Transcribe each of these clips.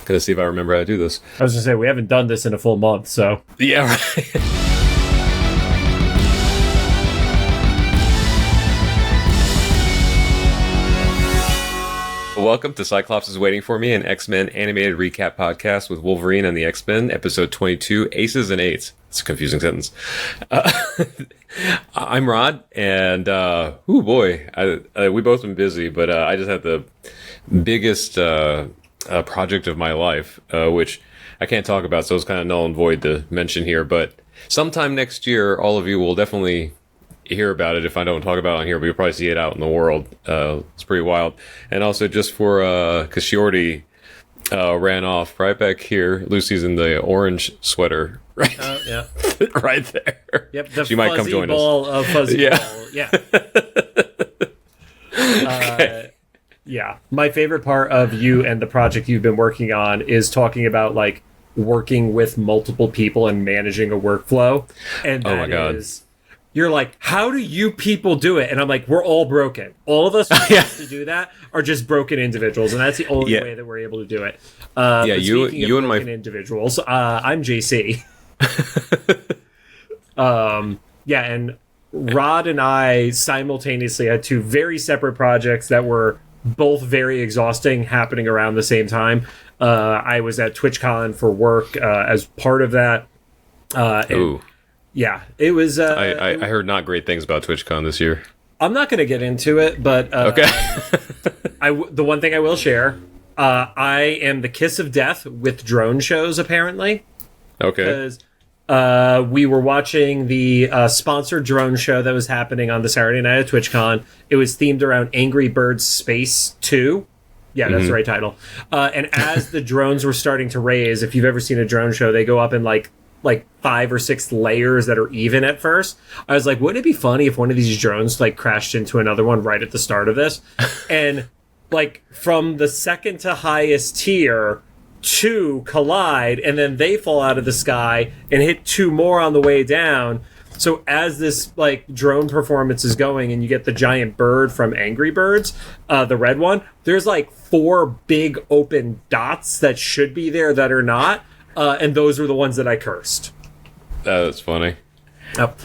Gonna see if I remember how to do this. I was gonna say, we haven't done this in a full month, so. Yeah, right. Welcome to Cyclops is Waiting for Me, an X-Men animated recap podcast with Wolverine and the X-Men, episode 22, Aces and Eights. It's a confusing sentence. I'm Rod, and we both been busy, but I just had the biggest project of my life, which I can't talk about, so it's kind of null and void to mention here, but sometime next year, all of you will definitely hear about it. If I don't talk about it on here, but you'll probably see it out in the world. It's pretty wild. And also just for because she already ran off right back here. Lucy's in the orange sweater, right? Yeah. Right there. Yep. The she might come join ball us. Of fuzzy Yeah. ball. Yeah. Okay. Yeah. My favorite part of you and the project you've been working on is talking about like working with multiple people and managing a workflow. And that oh my God. You're like, how do you people do it? And I'm like, we're all broken. All of us who have to do that are just broken individuals, and that's the only way that we're able to do it. You and my individuals. I'm JC. And Rod and I simultaneously had two very separate projects that were both very exhausting, happening around the same time. I was at TwitchCon for work as part of that. Ooh. Yeah, it was. I heard not great things about TwitchCon this year. I'm not going to get into it, but okay. The one thing I will share, I am the kiss of death with drone shows, apparently. Okay. Because we were watching the sponsored drone show that was happening on the Saturday night at TwitchCon. It was themed around Angry Birds Space 2. Yeah, that's the right title. And as the drones were starting to raise, if you've ever seen a drone show, they go up in like 5 or 6 layers that are even at first. I was like, wouldn't it be funny if one of these drones like crashed into another one right at the start of this? And like from the second to highest tier, 2 collide, and then they fall out of the sky and hit 2 more on the way down. So as this like drone performance is going and you get the giant bird from Angry Birds, the red one, there's like 4 big open dots that should be there that are not. And those were the ones that I cursed. That's funny. Yep.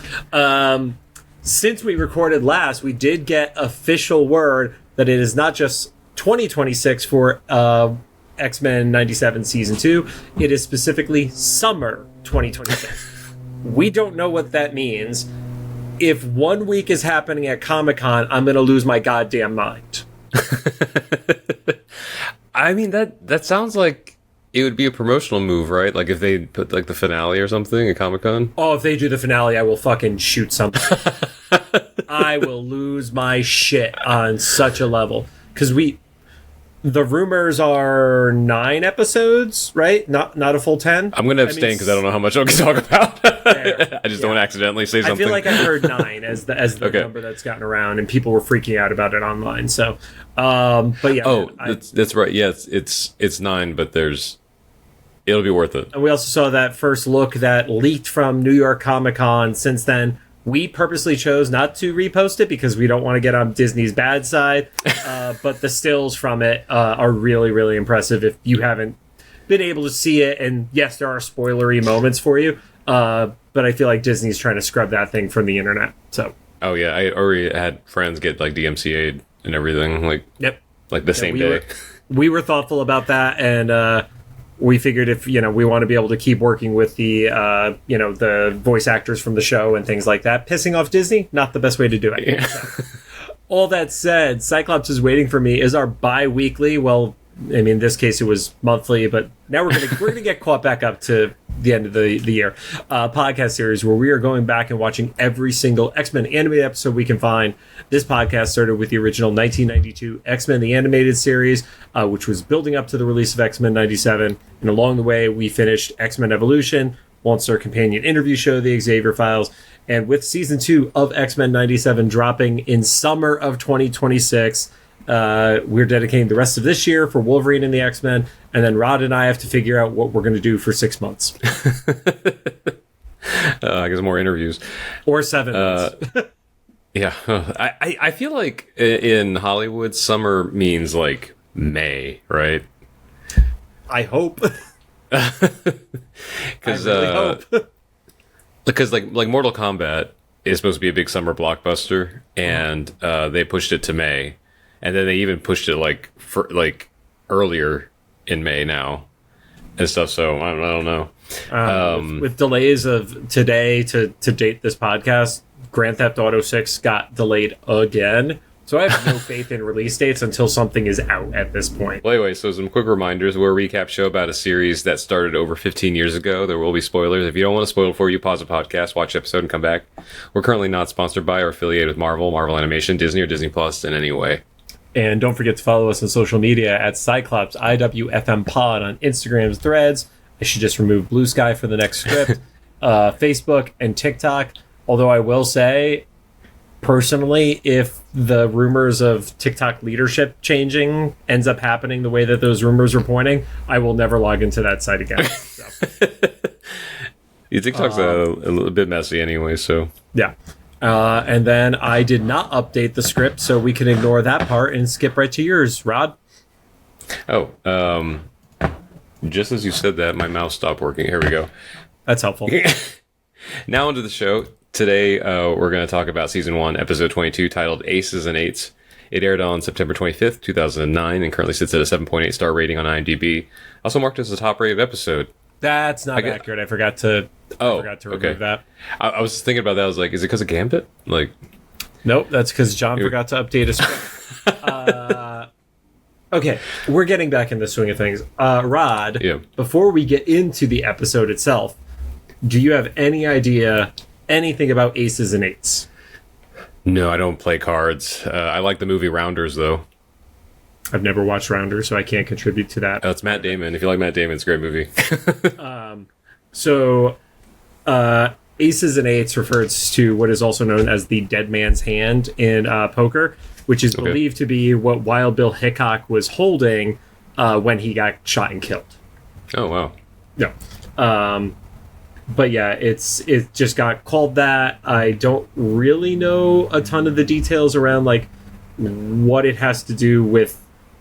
Since we recorded last, we did get official word that it is not just 2026 for X-Men 97 Season 2. It is specifically summer 2026. We don't know what that means. If 1 week is happening at Comic-Con, I'm going to lose my goddamn mind. I mean, that sounds like it would be a promotional move, right? Like if they put like the finale or something at Comic-Con. Oh, if they do the finale, I will fucking shoot something. I will lose my shit on such a level. Because the rumors are 9 episodes, right? Not a full 10. I'm going to abstain because I don't know how much I can talk about. I just don't want to accidentally say something. I feel like I heard 9 as the number that's gotten around, and people were freaking out about it online. So, but yeah. Oh, that's right. Yeah, it's 9, but it'll be worth it. And we also saw that first look that leaked from New York Comic Con. Since then, we purposely chose not to repost it because we don't want to get on Disney's bad side. But the stills from it are really, really impressive if you haven't been able to see it. And yes, there are spoilery moments for you. But I feel like Disney's trying to scrub that thing from the internet. So. Oh, yeah. I already had friends get like DMCA'd and everything. Like, yep. Like the same day. We were thoughtful about that. And, we figured if, we want to be able to keep working with the, the voice actors from the show and things like that, pissing off Disney, not the best way to do it. Yeah. So, all that said, Cyclops is Waiting for Me is our bi-weekly. Well, I mean, in this case, it was monthly, but now we're gonna get caught back up to the end of the year. Podcast series where we are going back and watching every single X-Men animated episode we can find. This podcast started with the original 1992 X-Men the Animated Series, which was building up to the release of X-Men 97. And along the way, we finished X-Men Evolution, launched our companion interview show, the Xavier Files, and with Season 2 of X-Men 97 dropping in summer of 2026, we're dedicating the rest of this year for Wolverine and the X-Men, and then Rod and I have to figure out what we're going to do for 6 months. I guess more interviews. Or 7 months. Yeah. I feel like in Hollywood, summer means like May, right? I hope. Because I really hope. because like Mortal Kombat is supposed to be a big summer blockbuster, and they pushed it to May, and then they even pushed it like earlier in May now and stuff. So I don't know. With delays of today to date this podcast, Grand Theft Auto 6 got delayed again. So I have no faith in release dates until something is out at this point. Well, anyway, so some quick reminders. We're a recap show about a series that started over 15 years ago. There will be spoilers. If you don't want to spoil it for you, pause the podcast, watch the episode, and come back. We're currently not sponsored by or affiliated with Marvel Animation, Disney, or Disney Plus in any way. And don't forget to follow us on social media at Cyclops IWFM Pod on Instagram's Threads. I should just remove Blue Sky for the next script. Facebook and TikTok. Although I will say, personally, if the rumors of TikTok leadership changing ends up happening the way that those rumors are pointing, I will never log into that site again. So. TikTok's a little bit messy anyway, so... Yeah. And then I did not update the script, so we can ignore that part and skip right to yours, Rod. Oh, just as you said that, my mouse stopped working. Here we go. That's helpful. Now onto the show. Today, we're going to talk about Season 1, Episode 22, titled Aces and Eights. It aired on September 25th, 2009, and currently sits at a 7.8 star rating on IMDb. Also marked as a top-rated episode. That's not accurate. I forgot to remove that. I was thinking about that. I was like, is it because of Gambit? Like, nope, that's because John forgot to update his script. Okay, we're getting back in the swing of things. Rod, before we get into the episode itself, do you have any idea anything about Aces and Eights? No, I don't play cards. I like the movie Rounders, though. I've never watched Rounders, so I can't contribute to that. It's Matt Damon. If you like Matt Damon, it's a great movie. So, Aces and Eights refers to what is also known as the dead man's hand in poker, which is believed to be what Wild Bill Hickok was holding when he got shot and killed. Oh, wow. Yeah. But yeah, it just got called that. I don't really know a ton of the details around like what it has to do with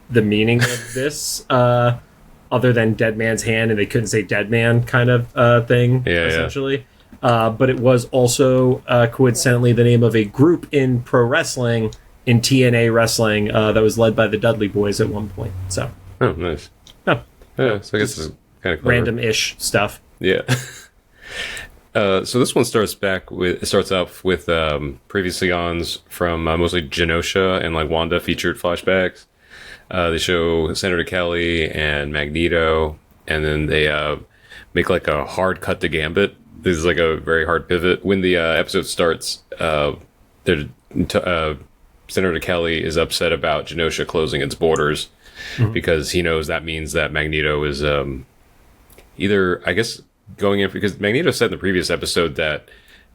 the meaning of this, other than dead man's hand, and they couldn't say dead man kind of thing, essentially. But it was also coincidentally the name of a group in pro wrestling, in TNA wrestling, that was led by the Dudley Boys at one point. So. Oh, nice. Oh. Yeah, so I guess it's kind of random-ish stuff. Yeah. So this one starts off with previously ons from mostly Genosha and like Wanda featured flashbacks. They show Senator Kelly and Magneto, and then they make like a hard cut to Gambit. This is like a very hard pivot. When the episode starts, Senator Kelly is upset about Genosha closing its borders because he knows that means that Magneto is either, I guess, going in, because Magneto said in the previous episode that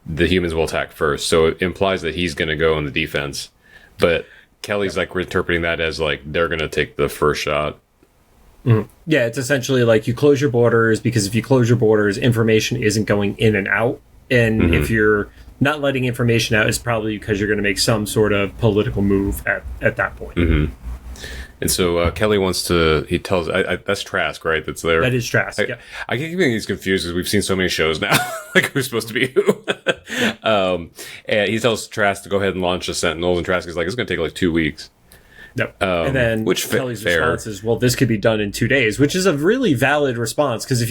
the humans will attack first, so it implies that he's going to go on the defense. But Kelly's like interpreting that as like they're going to take the first shot. Yeah, it's essentially like you close your borders, because if you close your borders, information isn't going in and out. And if you're not letting information out, it's probably because you're going to make some sort of political move at that point. And so Kelly wants to, he tells, that's Trask, right? That's there. That is Trask, yeah. I keep getting these confused because we've seen so many shows now. Like, who's supposed to be who? And he tells Trask to go ahead and launch the Sentinels, and Trask is like, it's going to take like 2 weeks. Yep. And then Kelly's response is, well, this could be done in 2 days, which is a really valid response, because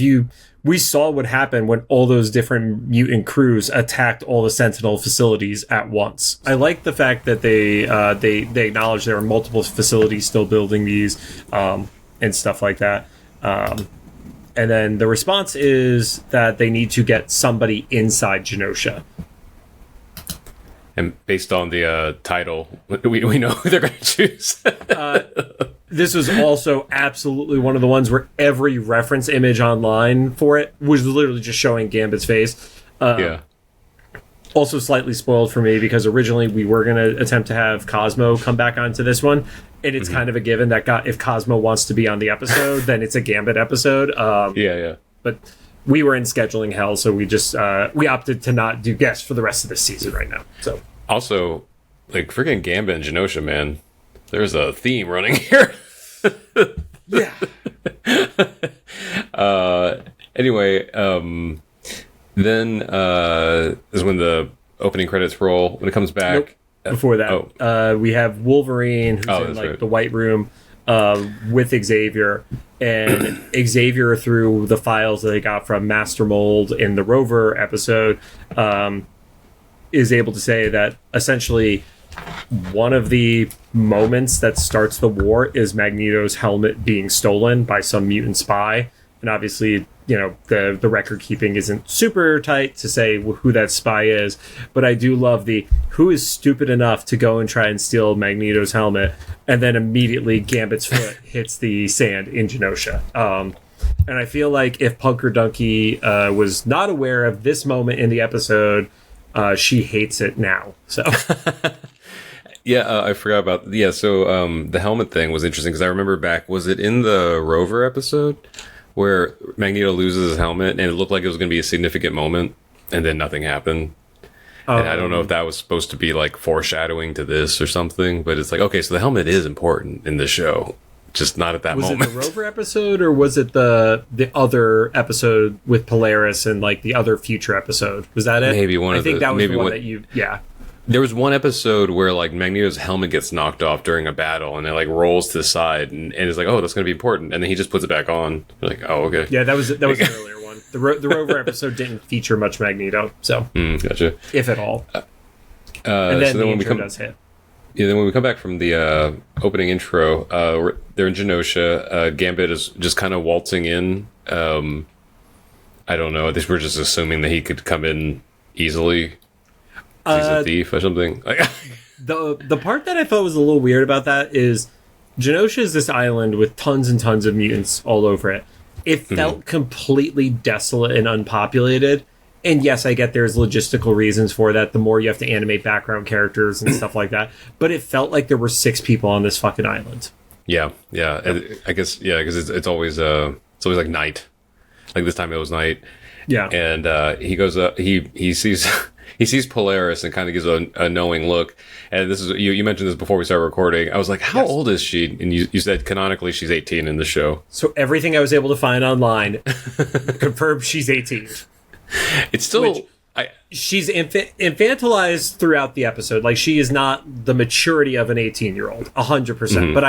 we saw what happened when all those different mutant crews attacked all the Sentinel facilities at once. I like the fact that they acknowledge there are multiple facilities still building these and stuff like that. And then the response is that they need to get somebody inside Genosha. And based on the title, we know who they're going to choose. This was also absolutely one of the ones where every reference image online for it was literally just showing Gambit's face. Also slightly spoiled for me, because originally we were going to attempt to have Cosmo come back onto this one. And it's kind of a given that if Cosmo wants to be on the episode, then it's a Gambit episode. But we were in scheduling hell, so we just we opted to not do guests for the rest of this season right now. So also, like, freaking Gambit and Genosha, man, there's a theme running here. Yeah, Anyway, then is when the opening credits roll. When it comes back, Nope. Before that, we have Wolverine, who's in like the White Room with Xavier, and Xavier, through the files that they got from Master Mold in the Rover episode, is able to say that essentially one of the moments that starts the war is Magneto's helmet being stolen by some mutant spy. And obviously, you know, the record keeping isn't super tight to say who that spy is, but I do love who is stupid enough to go and try and steal Magneto's helmet, and then immediately Gambit's foot hits the sand in Genosha. And I feel like if Punker Donkey was not aware of this moment in the episode, she hates it now. So yeah, I forgot about so the helmet thing was interesting because I remember back, was it in the Rover episode where Magneto loses his helmet and it looked like it was going to be a significant moment, and then nothing happened. And I don't know if that was supposed to be like foreshadowing to this or something, but it's like, okay, so the helmet is important in the show, just not at that moment. Was it the Rover episode, or was it the other episode with Polaris and like the other future episode? Was that it? Maybe one. I think that was the one that you. Yeah. There was one episode where like Magneto's helmet gets knocked off during a battle, and it like rolls to the side, and it's like, oh, that's going to be important, and then he just puts it back on. You're like, oh, okay. Yeah, that was an earlier one. The Rover episode didn't feature much Magneto, so gotcha, if at all. And then so the intro does hit. Yeah, then when we come back from the opening intro, they're in Genosha. Gambit is just kind of waltzing in. I don't know. I think we're just assuming that he could come in easily. He's a thief or something. The part that I thought was a little weird about that is Genosha is this island with tons and tons of mutants all over it. It felt completely desolate and unpopulated. And yes, I get there's logistical reasons for that. The more you have to animate background characters and stuff like that. But it felt like there were 6 people on this fucking island. Yeah. I guess, because it's always like night. Like this time it was night. Yeah. And he goes up, he sees... He sees Polaris and kind of gives a knowing look. And this is you mentioned this before we started recording. I was like, how old is she? And you said canonically she's 18 in the show. So everything I was able to find online confirmed she's 18. It's still... she's infantilized throughout the episode. Like, she is not the maturity of an 18-year-old, 100%. But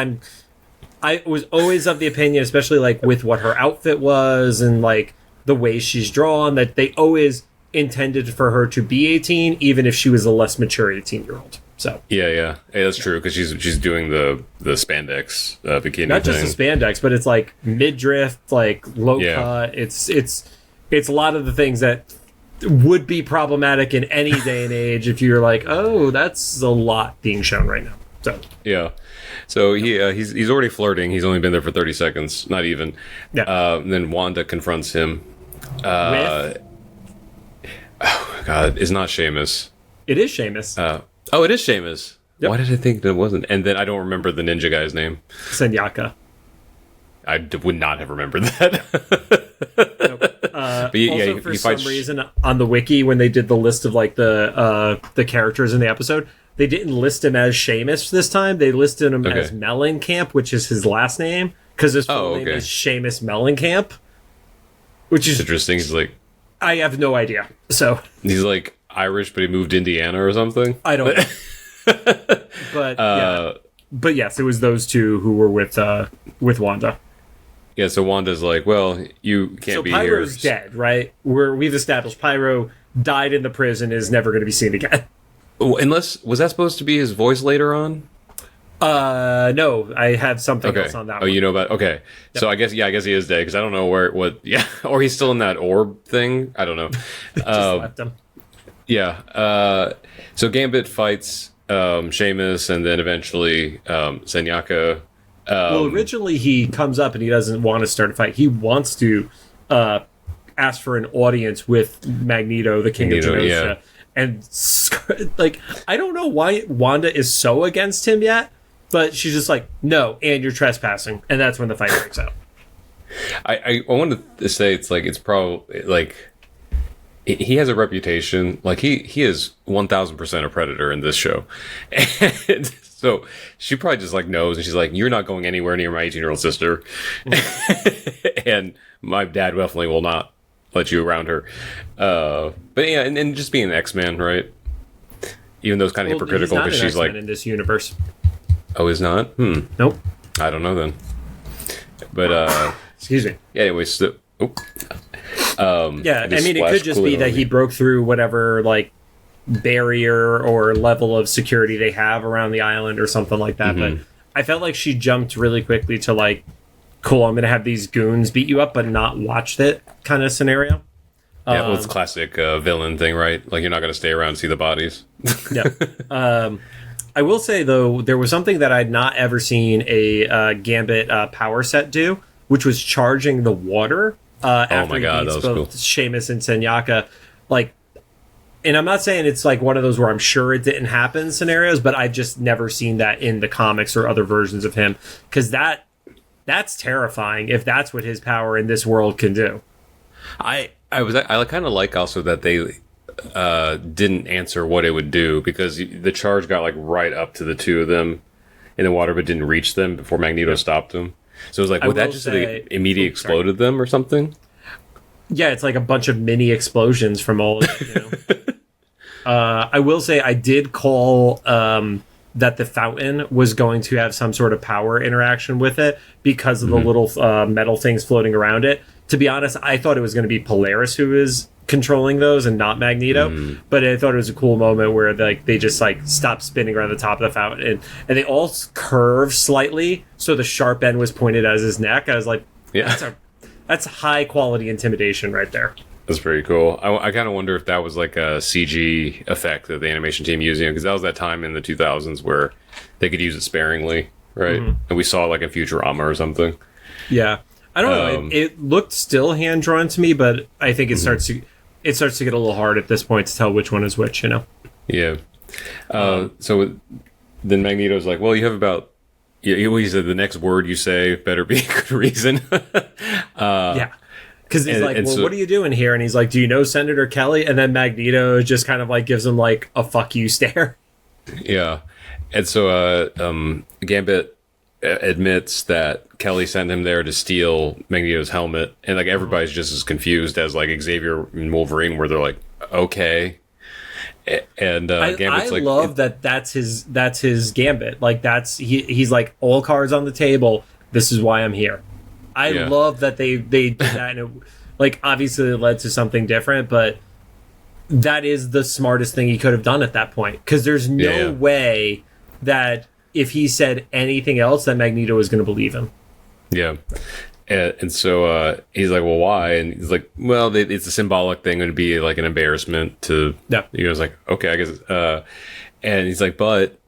I was always of the opinion, especially like with what her outfit was and like the way she's drawn, that they always intended for her to be 18, even if she was a less mature 18-year-old. So yeah, that's true, because she's doing the spandex bikini. Not just the spandex, but it's like midriff, like low cut. It's a lot of the things that would be problematic in any day and age if you're like, oh, that's a lot being shown right now. So yeah. So he's already flirting. He's only been there for 30 seconds, not even. Yeah. And then Wanda confronts him. With? Oh God, it's not Seamus. It is Seamus. It is Seamus. Yep. Why did I think that wasn't? And then I don't remember the ninja guy's name. Senyaka. I would not have remembered that. Nope. But also, for some reason, on the wiki, when they did the list of like the characters in the episode, they didn't list him as Seamus this time. They listed him as Mellencamp, which is his last name, because his full name is Seamus Mellencamp. Which is interesting. He's like, I have no idea. So he's like Irish, but he moved to Indiana or something. I don't know. But yes, it was those two who were with Wanda. Yeah, so Wanda's like, well, you can't be here. So Pyro's dead, right? We've established Pyro died in the prison, is never going to be seen again. Unless, was that supposed to be his voice later on? No, I have something else on that one. You know about, okay. Yep. So I guess he is dead, because I don't know or he's still in that orb thing. I don't know. Just left him. Yeah. So Gambit fights Seamus, and then eventually Senyaka. Well, originally he comes up and he doesn't want to start a fight. He wants to ask for an audience with Magneto, the King of Genosha. Yeah. And like, I don't know why Wanda is so against him yet, but she's just like, no, and you're trespassing, and that's when the fight breaks out. I wanted to say it's probably like he has a reputation, like he is 1000% a predator in this show. And so she probably just like knows, and she's like, you're not going anywhere near my 18-year-old sister. And my dad definitely will not let you around her. But yeah, and just being an X-Man, right? Even though it's kind of hypocritical because she's like in this universe. Oh, he's not? Nope. I don't know then. But excuse me. Yeah, anyways, yeah, I mean, it could just be that he broke through whatever like barrier or level of security they have around the island or something like that. But I felt like she jumped really quickly to like, cool, I'm gonna have these goons beat you up, but not watched it kind of scenario. Yeah, well, it's a classic villain thing, right? Like, you're not going to stay around and see the bodies. Yeah. I will say, though, there was something that I'd not ever seen a Gambit power set do, which was charging the water after that was cool. Seamus and Senyaka. Like, and I'm not saying it's like one of those where I'm sure it didn't happen scenarios, but I've just never seen that in the comics or other versions of him. Because that's terrifying if that's what his power in this world can do. I kind of like also that they didn't answer what it would do, because the charge got like right up to the two of them in the water, but didn't reach them before Magneto stopped them. So it was like, would that just immediately exploded them or something? Yeah, it's like a bunch of mini explosions from all of it, I will say I did call that the fountain was going to have some sort of power interaction with it because of the little metal things floating around it. To be honest, I thought it was going to be Polaris who is controlling those and not Magneto. But I thought it was a cool moment where they just like stopped spinning around the top of the fountain, and they all curve slightly, so the sharp end was pointed at his neck. I was like, yeah, that's high quality intimidation right there. That's pretty cool. I kind of wonder if that was like a CG effect that the animation team using, because that was that time in the 2000s where they could use it sparingly, right? And we saw it like in Futurama or something. Yeah. I don't know. It looked still hand drawn to me, but I think it starts to get a little hard at this point to tell which one is which. You know? Yeah. So then Magneto's like, "Well, you have about." He said the next word you say better be a good reason. Yeah. Because he's like, "Well, what are you doing here?" And he's like, "Do you know Senator Kelly?" And then Magneto just kind of like gives him like a "fuck you" stare. Yeah. And so Gambit admits that Kelly sent him there to steal Magneto's helmet, and like everybody's just as confused as like Xavier and Wolverine, where they're like, okay. And Gambit's I love that's his Gambit. Like he's like, all cards on the table. This is why I'm here. I love that they did that, and it, like obviously it led to something different, but that is the smartest thing he could have done at that point, because there's no way that if he said anything else that Magneto was going to believe him. Yeah. And so he's like, well, why? And he's like, well, it's a symbolic thing. It would be like an embarrassment to... Yeah. He goes like, okay, I guess... and he's like, but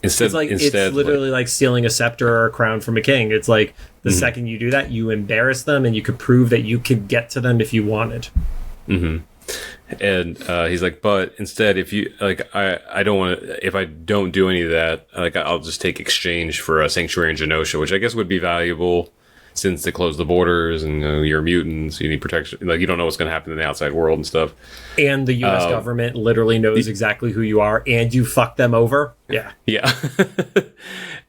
instead... It's literally like stealing a scepter or a crown from a king. It's like the second you do that, you embarrass them, and you could prove that you could get to them if you wanted. And he's like, but instead, if you like, I don't want to. If I don't do any of that, like, I'll just take exchange for a sanctuary in Genosha, which I guess would be valuable since they close the borders and you're a mutant, so you need protection. Like, you don't know what's going to happen in the outside world and stuff. And the U.S. government literally knows exactly who you are, and you fuck them over. Yeah. Yeah.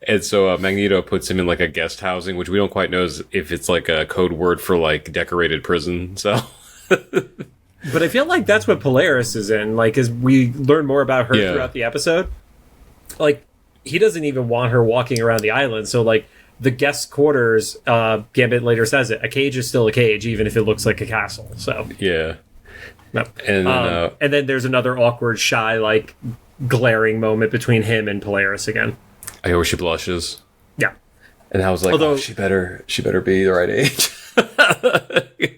And so Magneto puts him in like a guest housing, which we don't quite know if it's like a code word for like decorated prison cell. But I feel like that's what Polaris is in. Like, as we learn more about her throughout the episode, like, he doesn't even want her walking around the island. So, like, the guest quarters, Gambit later says it, a cage is still a cage, even if it looks like a castle. So yeah. No. And then there's another awkward, shy, like, glaring moment between him and Polaris again. I hear where she blushes. Yeah. And I was like, although, she better be the right age.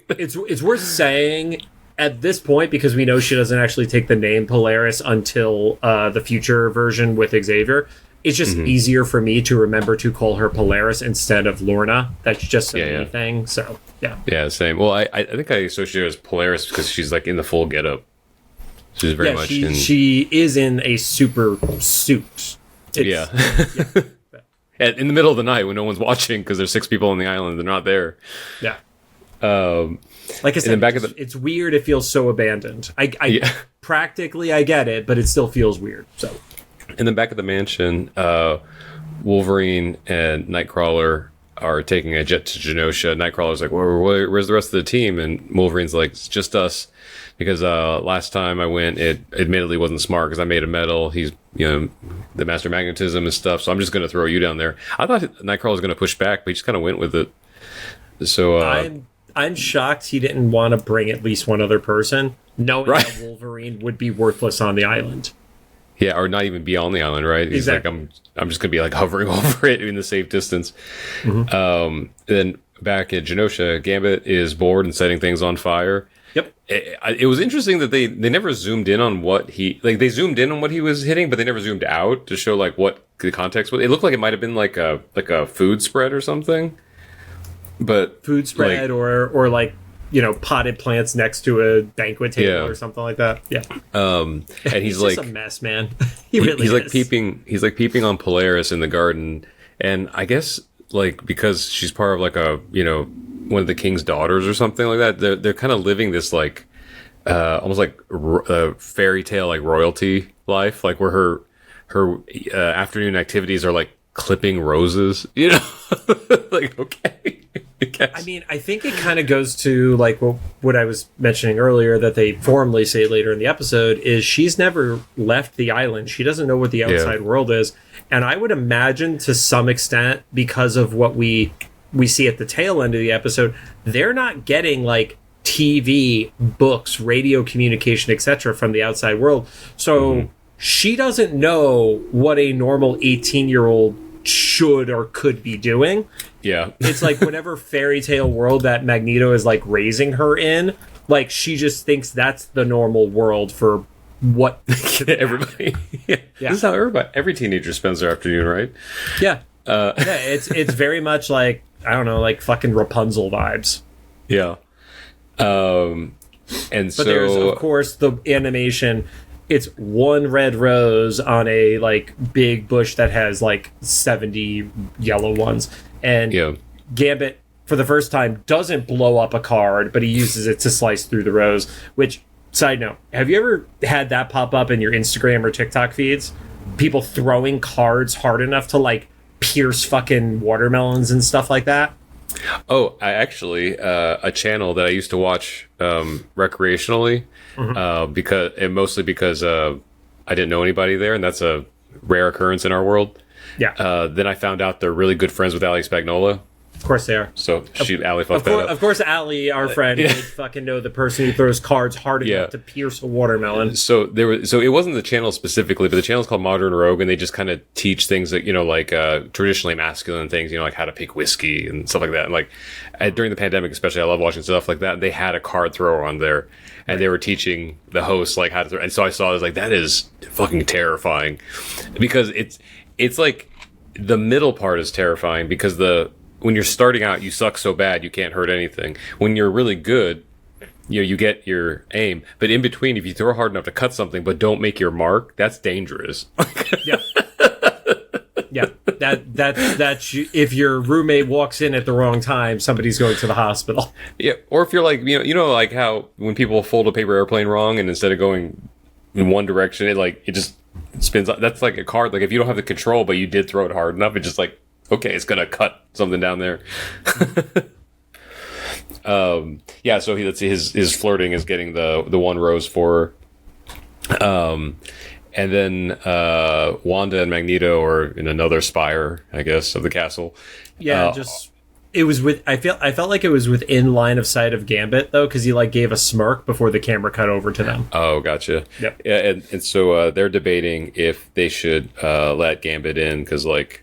It's worth saying at this point, because we know she doesn't actually take the name Polaris until the future version with Xavier. It's just easier for me to remember to call her Polaris instead of Lorna. That's just a me thing. So, yeah. Yeah, same. Well, I think I associate her as Polaris because she's like in the full getup. She's very much in... She is in a super suit. Yeah. In the middle of the night when no one's watching because there's 6 people on the island. They're not there. Yeah. Like I said, it's weird. It feels so abandoned. Practically I get it, but it still feels weird. So, in the back of the mansion, Wolverine and Nightcrawler are taking a jet to Genosha. Nightcrawler's like, where's the rest of the team? And Wolverine's like, it's just us. Because last time I went, it admittedly wasn't smart because I made a medal. He's, the master of magnetism and stuff. So I'm just going to throw you down there. I thought Nightcrawler was going to push back, but he just kind of went with it. So I'm shocked he didn't want to bring at least one other person, knowing that Wolverine would be worthless on the island. Yeah, or not even be on the island, right? He's exactly. like, I'm just going to be like hovering over it in the safe distance. Mm-hmm. Then back at Genosha, Gambit is bored and setting things on fire. Yep. It was interesting that they never zoomed in on what they zoomed in on what he was hitting, but they never zoomed out to show like what the context was. It looked like it might have been like a food spread or something. But food spread or like, potted plants next to a banquet table or something like that. Yeah. And he's like just a mess, man. He's like peeping on Polaris in the garden, and I guess like because she's part of like a one of the king's daughters or something like that. They're kind of living this like almost like fairy tale like royalty life, like where her afternoon activities are like clipping roses, like okay. I mean, I think it kind of goes to like what I was mentioning earlier that they formally say later in the episode is she's never left the island. She doesn't know what the outside world is. And I would imagine to some extent because of what we see at the tail end of the episode, they're not getting like TV, books, radio communication, etc. from the outside world. So she doesn't know what a normal 18-year-old should or could be doing. Yeah. It's like whatever fairy tale world that Magneto is like raising her in, like she just thinks that's the normal world for what everybody. Yeah. This is how every teenager spends their afternoon, right? Yeah. It's very much like, I don't know, like fucking Rapunzel vibes. Yeah. But there's of course the animation. It's one red rose on a like big bush that has like 70 yellow ones. And Gambit, for the first time, doesn't blow up a card, but he uses it to slice through the rose. Which, side note, have you ever had that pop up in your Instagram or TikTok feeds? People throwing cards hard enough to like pierce fucking watermelons and stuff like that? Oh, I actually a channel that I used to watch recreationally, because I didn't know anybody there, and that's a rare occurrence in our world. Yeah. Then I found out they're really good friends with Ali Spagnola. Of course they are. So Ali fucked that up. Of course, Ali, our friend, would fucking know the person who throws cards hard enough to pierce a watermelon. So it wasn't the channel specifically, but the channel is called Modern Rogue, and they just kind of teach things that like traditionally masculine things, like how to pick whiskey and stuff like that. And like during the pandemic, especially, I love watching stuff like that. They had a card thrower on there, and they were teaching the host like how to throw. And so I was like, that is fucking terrifying, because it's like the middle part is terrifying because when you're starting out, you suck so bad you can't hurt anything. When you're really good, you get your aim. But in between, if you throw hard enough to cut something but don't make your mark, that's dangerous. Yeah. Yeah. That's if your roommate walks in at the wrong time, somebody's going to the hospital. Yeah. Or if you're like, like how when people fold a paper airplane wrong and instead of going in one direction, it just spins. That's like a card. Like if you don't have the control, but you did throw it hard enough, it's just like, okay, it's gonna cut something down there. So let's see, his flirting is getting the one rose for her. And then Wanda and Magneto are in another spire, I guess, of the castle. Yeah, I felt like it was within line of sight of Gambit though, because he like gave a smirk before the camera cut over to them. Oh, gotcha. Yep. Yeah, and so they're debating if they should let Gambit in because like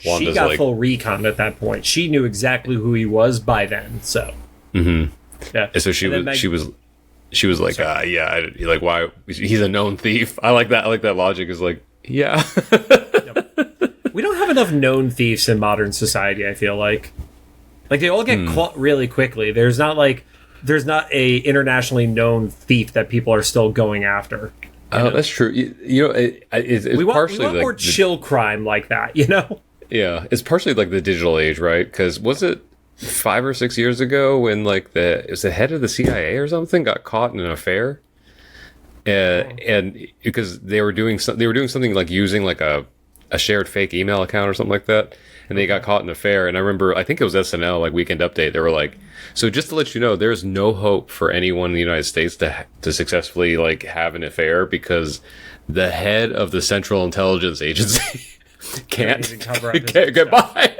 Wanda's she got full recon at that point. She knew exactly who he was by then. So. Mm-hmm. Yeah. And so she was like, like why he's a known thief. I like that. I like that logic. Is like, yeah. Yep. We don't have enough known thieves in modern society. I feel like they all get caught really quickly. There's not a internationally known thief that people are still going after. Oh, that's true. It's we want partially more chill crime like that. Yeah, it's partially like the digital age, right? Because was it 5 or 6 years ago when like it was the head of the CIA or something got caught in an affair, and because they were doing something like using like a shared fake email account or something like that, and they got caught in an affair. And I remember, I think it was SNL, like Weekend Update, they were like, so just to let you know, there's no hope for anyone in the United States to successfully like have an affair because the head of the Central Intelligence Agency can't get by.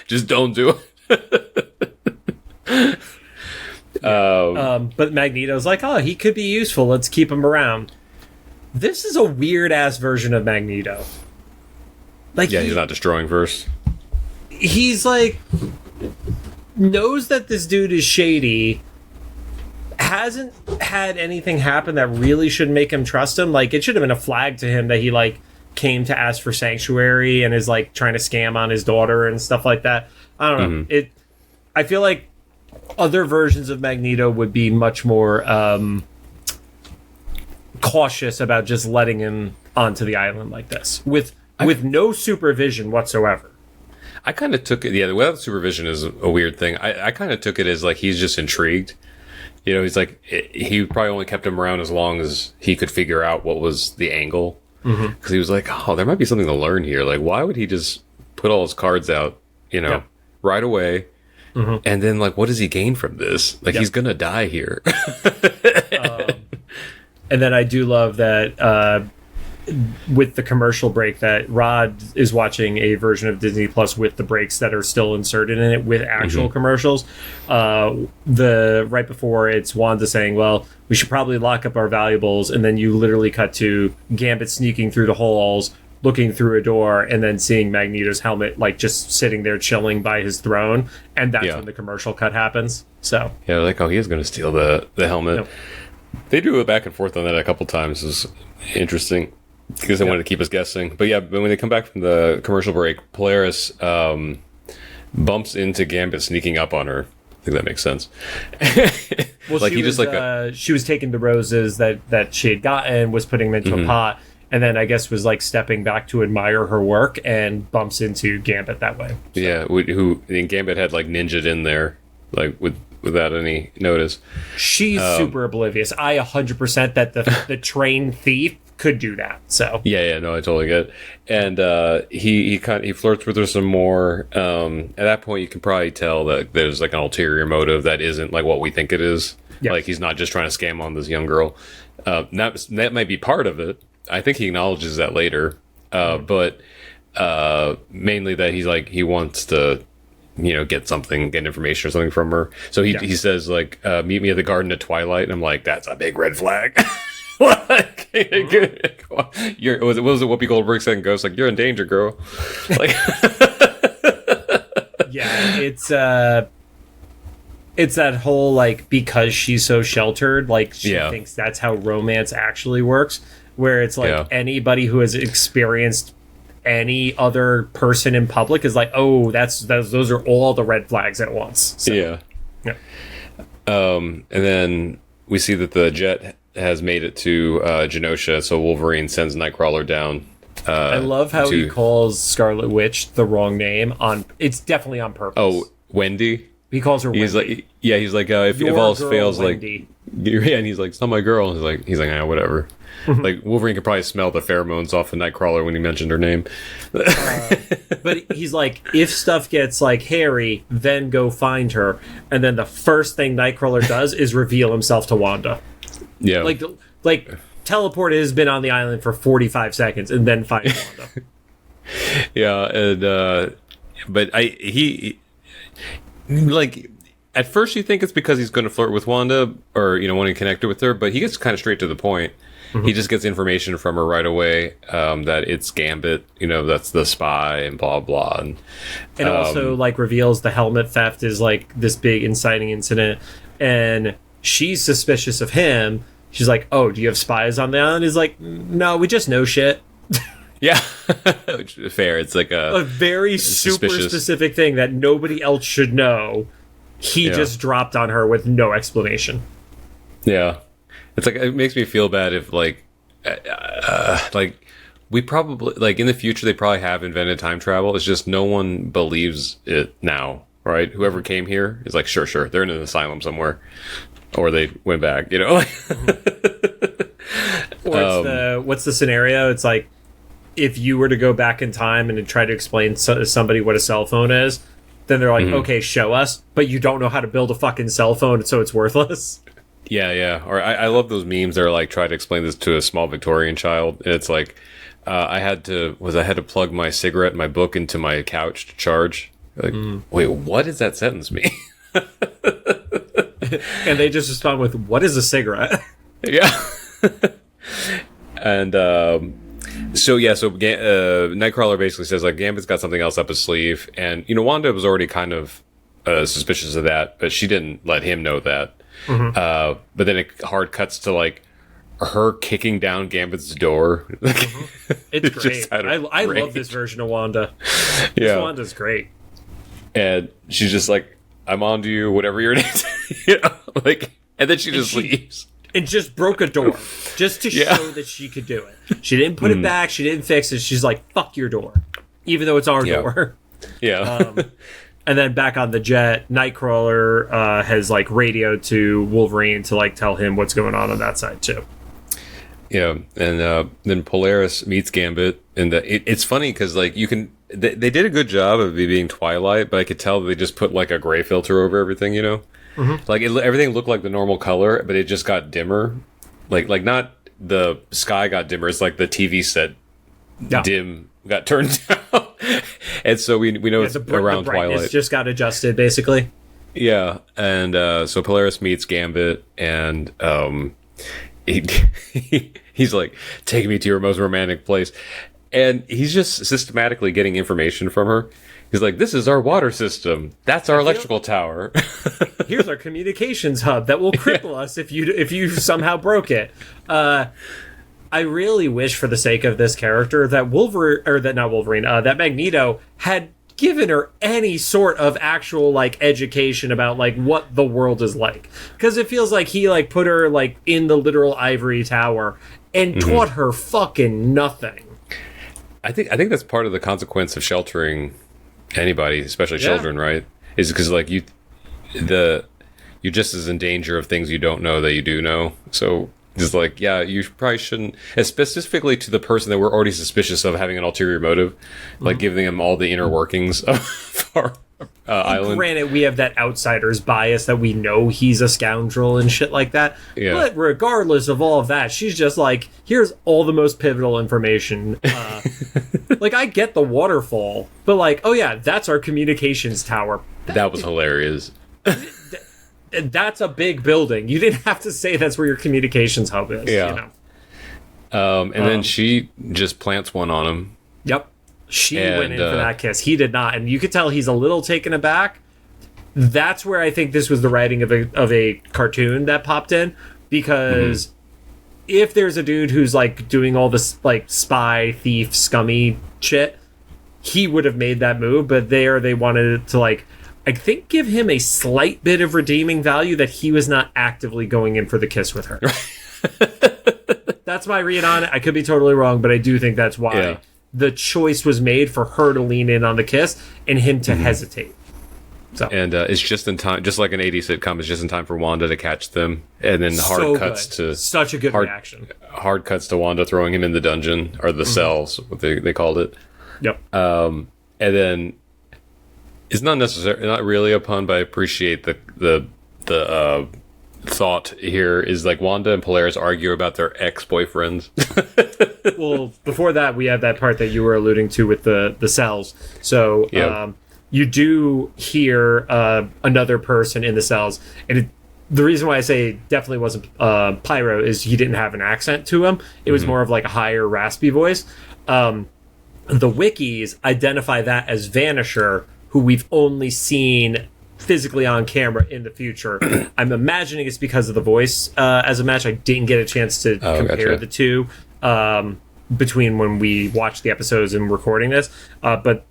Just don't do it. But Magneto's like, oh, he could be useful. Let's keep him around. This is a weird ass version of Magneto. Like, he's not destroying first. He's like, knows that this dude is shady. Hasn't had anything happen that really should make him trust him. Like, it should have been a flag to him that he like came to ask for sanctuary and is like trying to scam on his daughter and stuff like that. I don't know. I feel like other versions of Magneto would be much more cautious about just letting him onto the island like this with no supervision whatsoever. I kind of took it, without supervision is a weird thing. I kind of took it as like he's just intrigued. You know, he's like, he probably only kept him around as long as he could figure out what was the angle. Because he was like, oh, there might be something to learn here. Like, why would he just put all his cards out, right away? And then, like, what does he gain from this? Like, he's going to die here. And then I do love that with the commercial break that Rod is watching a version of Disney Plus with the breaks that are still inserted in it with actual commercials. Right before it's Wanda saying, well, we should probably lock up our valuables. And then you literally cut to Gambit sneaking through the halls, looking through a door, and then seeing Magneto's helmet like just sitting there chilling by his throne. And that's when the commercial cut happens. So like, oh, he is going to steal the helmet. Yep. They do a back and forth on that a couple times. It's interesting. Because they wanted to keep us guessing. But when they come back from the commercial break, Polaris bumps into Gambit sneaking up on her. I think that makes sense. Well, like she was taking the roses that she had gotten, was putting them into a pot, and then I guess was like stepping back to admire her work and bumps into Gambit that way. So. Yeah, and Gambit had like ninja'd in there, like without any notice. She's super oblivious. I 100% that the trained thief could do that. So no, I totally get it. And he flirts with her some more. At that point, you can probably tell that there's like an ulterior motive that isn't like what we think it is. Yes. Like he's not just trying to scam on this young girl. That might be part of it. I think he acknowledges that later. But mainly that he wants to get information or something from her. So he says like, meet me at the Garden of Twilight. And I'm like, that's a big red flag. Like, was it Whoopi Goldberg saying Ghost? Like, you're in danger, girl. Like, it's that whole like, because she's so sheltered, like she thinks that's how romance actually works. Where it's like anybody who has experienced any other person in public is like, oh, those are all the red flags at once. So, and then we see that the jet has made it to Genosha, so Wolverine sends Nightcrawler down. I love how he calls Scarlet Witch the wrong name. It's definitely on purpose. Oh, Wendy? He calls her Wendy. He's like, if all else fails, Wendy. And he's like, it's not my girl. He's like, whatever. Like, Wolverine could probably smell the pheromones off of Nightcrawler when he mentioned her name. But he's like, if stuff gets like hairy, then go find her. And then the first thing Nightcrawler does is reveal himself to Wanda. Yeah. Like teleport has been on the island for 45 seconds and then find Wanda. And but he like at first you think it's because he's going to flirt with Wanda or wanting to connect with her, but he gets kind of straight to the point. He just gets information from her right away that it's Gambit, that's the spy and blah blah, and also like reveals the helmet theft is like this big inciting incident, and she's suspicious of him. She's like, oh, do you have spies on the island? He's like, no, we just know shit. Yeah. Fair. It's like a very super specific thing that nobody else should know. He just dropped on her with no explanation. Yeah. It's like, it makes me feel bad if like we probably, like in the future, they probably have invented time travel. It's just no one believes it now. right? Whoever came here is like, sure, they're in an asylum somewhere, or they went back, you know. Or it's what's the scenario? It's like if you were to go back in time and try to explain to somebody what a cell phone is, then they're like, okay, show us, but you don't know how to build a fucking cell phone, so it's worthless. Yeah. Or I love those memes that are like, try to explain this to a small Victorian child. And it's like, I had to plug my cigarette and my book into my couch to charge. Like, wait, what does that sentence mean? And they just respond with, what is a cigarette? Yeah. And so Nightcrawler basically says like Gambit's got something else up his sleeve, and you know Wanda was already kind of suspicious of that, but she didn't let him know that. But then it hard cuts to like her kicking down Gambit's door. It's great. I love this version of Wanda. Yeah, Wanda's great, and she's just like, "I'm on to you, whatever your name is," you know, like, and then she just leaves. And just broke a door, just to show that she could do it. She didn't put it back. She didn't fix it. She's like, fuck your door. Even though it's our door. Yeah. And then back on the jet, Nightcrawler has, like, radioed to Wolverine to, like, tell him what's going on that side, too. Yeah, and then Polaris meets Gambit. And it's funny, because, like, you can... They did a good job of it being Twilight, but I could tell they just put, like, a gray filter over everything, you know? Like everything looked like the normal color, but it just got dimmer. Like not the sky got dimmer. It's like the TV set dim got turned down, and so we know it's around Twilight. It's just got adjusted basically. Yeah, and so Polaris meets Gambit, and he's like, "Take me to your most romantic place," and he's just systematically getting information from her. He's like, this is our water system. That's our electrical tower. Here's our communications hub that will cripple us if you somehow broke it. I really wish, for the sake of this character, that that Magneto had given her any sort of actual like education about like what the world is like, because it feels like he like put her like in the literal ivory tower and taught her fucking nothing. I think that's part of the consequence of sheltering anybody, especially children, right? Is because like you're just as in danger of things you don't know that you do know. So it's like, yeah, you probably shouldn't, specifically to the person that we're already suspicious of having an ulterior motive, like giving them all the inner workings of our island. Granted, we have that outsider's bias that we know he's a scoundrel and shit like that. Yeah. But regardless of all of that, she's just like, here's all the most pivotal information. Like, I get the waterfall, but like, oh yeah, that's our communications tower. That was hilarious. That's a big building. You didn't have to say that's where your communications hub is. Yeah. You know? And then she just plants one on him. Yep. She went in for that kiss. He did not. And you could tell he's a little taken aback. That's where I think this was the writing of a cartoon that popped in. Because if there's a dude who's like doing all this like spy, thief, scummy shit, he would have made that move. But they wanted to like, I think, give him a slight bit of redeeming value that he was not actively going in for the kiss with her. That's my read on it. I could be totally wrong, but I do think that's why the choice was made for her to lean in on the kiss and him to hesitate. So. And it's just in time, just like an 80s sitcom, it's just in time for Wanda to catch them, and then hard cuts to such a good reaction. Hard cuts to Wanda throwing him in the dungeon or the cells, what they called it. Yep. And then it's not really a pun, but I appreciate the thought here is like Wanda and Polaris argue about their ex-boyfriends. Well, before that, we have that part that you were alluding to with the cells. So you do hear another person in the cells, and the reason why I say it definitely wasn't Pyro is he didn't have an accent to him. It was more of like a higher, raspy voice. The wikis identify that as Vanisher, who we've only seen physically on camera in the future. I'm imagining it's because of the voice as a match. I didn't get a chance to compare the two between when we watched the episodes and recording this. But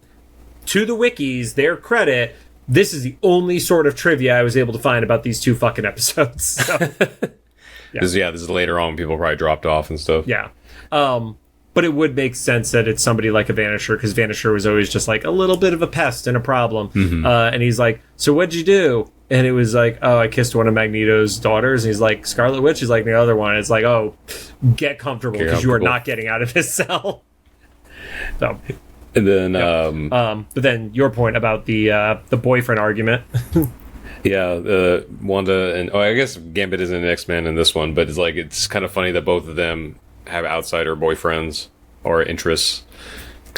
to the wikis, their credit, this is the only sort of trivia I was able to find about these two fucking episodes. So, This is later on when people probably dropped off and stuff. Yeah. But But it would make sense that it's somebody like a Vanisher, because Vanisher was always just like a little bit of a pest and a problem. And he's like, so what'd you do? And it was like, oh, I kissed one of Magneto's daughters. And he's like, Scarlet Witch is like the other one. It's like, oh, get comfortable, because you are not getting out of this cell. So, and then, but then your point about the boyfriend argument. Yeah, Wanda and I guess Gambit isn't an X-Men in this one, but it's kind of funny that both of them have outsider boyfriends or interests.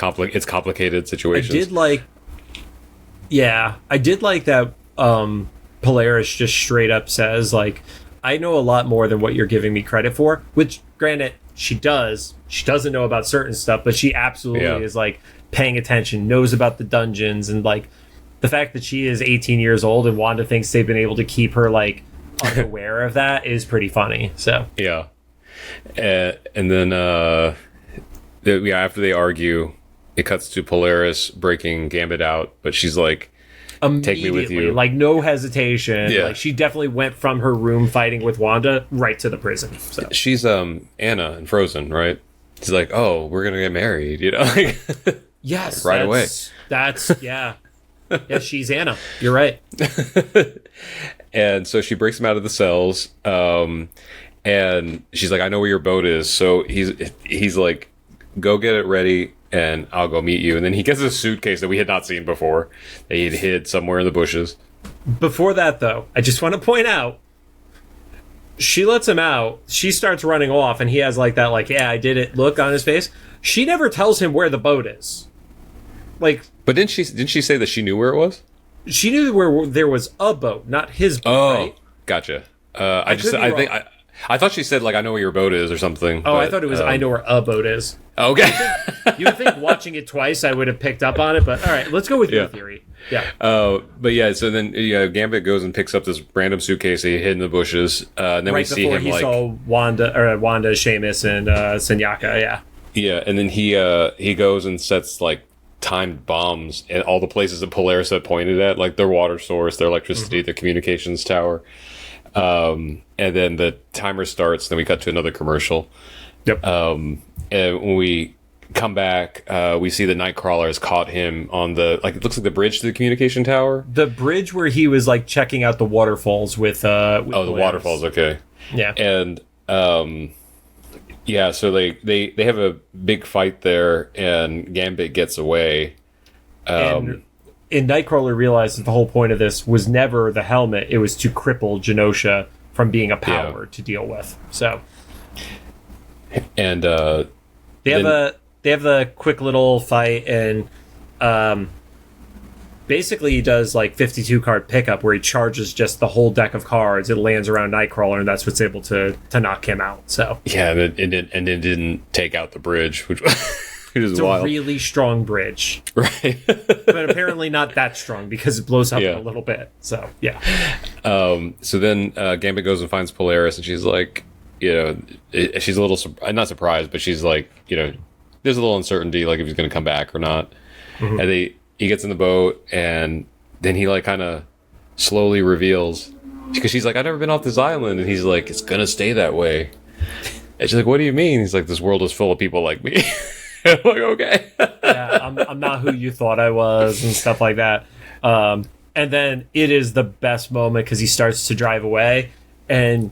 It's complicated situations. I did like that. Polaris just straight up says, like, I know a lot more than what you're giving me credit for. Which, granted, she does. She doesn't know about certain stuff, but she absolutely is like paying attention, knows about the dungeons, and like. The fact that she is 18 years old and Wanda thinks they've been able to keep her like unaware of that is pretty funny. So yeah, and then after they argue, it cuts to Polaris breaking Gambit out, but she's like, "Take me with you," like no hesitation. Yeah. Like she definitely went from her room fighting with Wanda right to the prison. So she's Anna in Frozen, right? She's like, "Oh, we're gonna get married," you know? Yes, right away. That's yeah. Yeah, she's Anna. You're right. And so she breaks him out of the cells, and she's like, "I know where your boat is." So he's like, "Go get it ready, and I'll go meet you." And then he gets a suitcase that we had not seen before that he'd hid somewhere in the bushes. Before that, though, I just want to point out, she lets him out. She starts running off, and he has like that, like, "Yeah, I did it" look on his face. She never tells him where the boat is. Like, but didn't she say that she knew where it was? She knew where there was a boat, not his boat. Oh, right? Gotcha. I thought she said like, "I know where your boat is" or something. Oh, but, I thought it was "I know where a boat is." Okay. You would think watching it twice I would have picked up on it, but all right, let's go with your theory. Yeah. But yeah, so then Gambit goes and picks up this random suitcase that he hid in the bushes. And then we see him he saw Wanda, Seamus, and Senyaka. Yeah. Yeah, and then he goes and sets like timed bombs in all the places that Polaris had pointed at, like their water source, their electricity, their communications tower. And then the timer starts, then we cut to another commercial. Yep. And when we come back, we see the Nightcrawler has caught him on the, like, it looks like the bridge to the communication tower. The bridge where he was like checking out the waterfalls with the Polaris. waterfalls, okay. Yeah. And yeah, so they have a big fight there, and Gambit gets away. And Nightcrawler realizes the whole point of this was never the helmet; it was to cripple Genosha from being a power to deal with. So, and they have a quick little fight, and basically he does like 52 card pickup where he charges just the whole deck of cards. It lands around Nightcrawler, and that's what's able to knock him out. So yeah, and it didn't take out the bridge, which is wild. A really strong bridge, right? But apparently not that strong because it blows up in a little bit. So yeah. So then Gambit goes and finds Polaris, and she's like, she's a little not surprised, but she's like, there's a little uncertainty, like if he's going to come back or not. And he gets in the boat, and then he like kind of slowly reveals, because she's like, "I've never been off this island," and he's like, "It's gonna stay that way." And she's like, "What do you mean?" He's like, "This world is full of people like me." I'm like, okay. Yeah, I'm not who you thought I was, and stuff like that. And then it is the best moment because he starts to drive away, and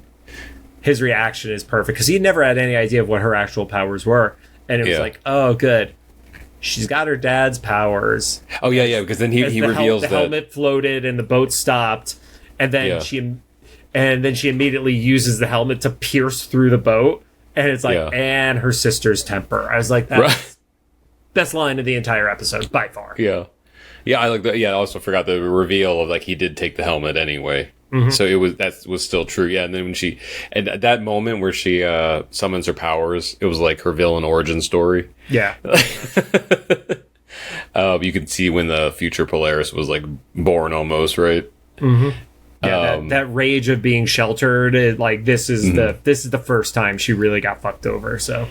his reaction is perfect because he never had any idea of what her actual powers were, and it was like, "Oh, good. She's got her dad's powers." Oh yeah, because then he reveals that the helmet floated and the boat stopped, and then she immediately uses the helmet to pierce through the boat, and it's like, and her sister's temper. I was like, that's best line of the entire episode by far. Yeah, I like that. Yeah, I also forgot the reveal of like he did take the helmet anyway. So that was still true. Yeah, and then when at that moment where she summons her powers, it was like her villain origin story. Yeah. You can see when the future Polaris was like born almost, right? Yeah, that rage of being sheltered, this is the first time she really got fucked over. So,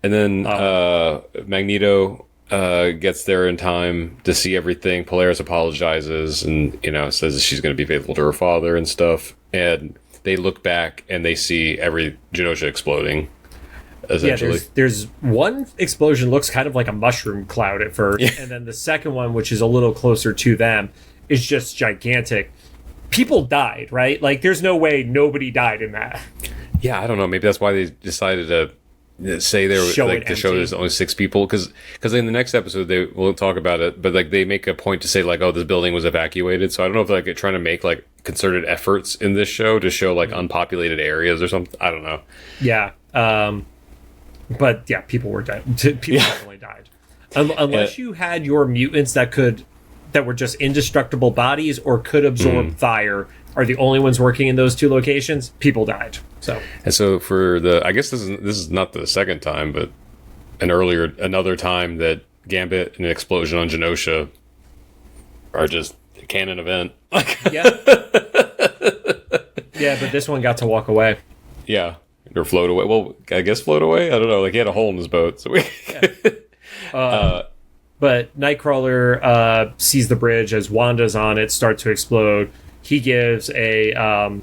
and then Magneto gets there in time to see everything. Polaris apologizes and says that she's going to be faithful to her father and stuff. And they look back and they see every Genosha exploding. essentially. Yeah, there's one explosion looks kind of like a mushroom cloud at first, and then the second one, which is a little closer to them, is just gigantic. People died, right? Like, there's no way nobody died in that. Yeah, I don't know. Maybe that's why they decided to say there was like the show there's only 6 people, because in the next episode they will talk about it, but like they make a point to say like, oh, this building was evacuated. So I don't know if like they're trying to make like concerted efforts in this show to show like unpopulated areas or something. I don't know. Yeah, but yeah, people were dead. People definitely died, unless you had your mutants that were just indestructible bodies or could absorb fire. Are the only ones working in those 2 locations. People died. So for I guess this is not the second time, but another time that Gambit and an explosion on Genosha are just a canon event. Yeah, but this one got to walk away. Yeah, or float away. Well, I guess float away. I don't know. Like, he had a hole in his boat, so But Nightcrawler sees the bridge as Wanda's on it start to explode. He gives a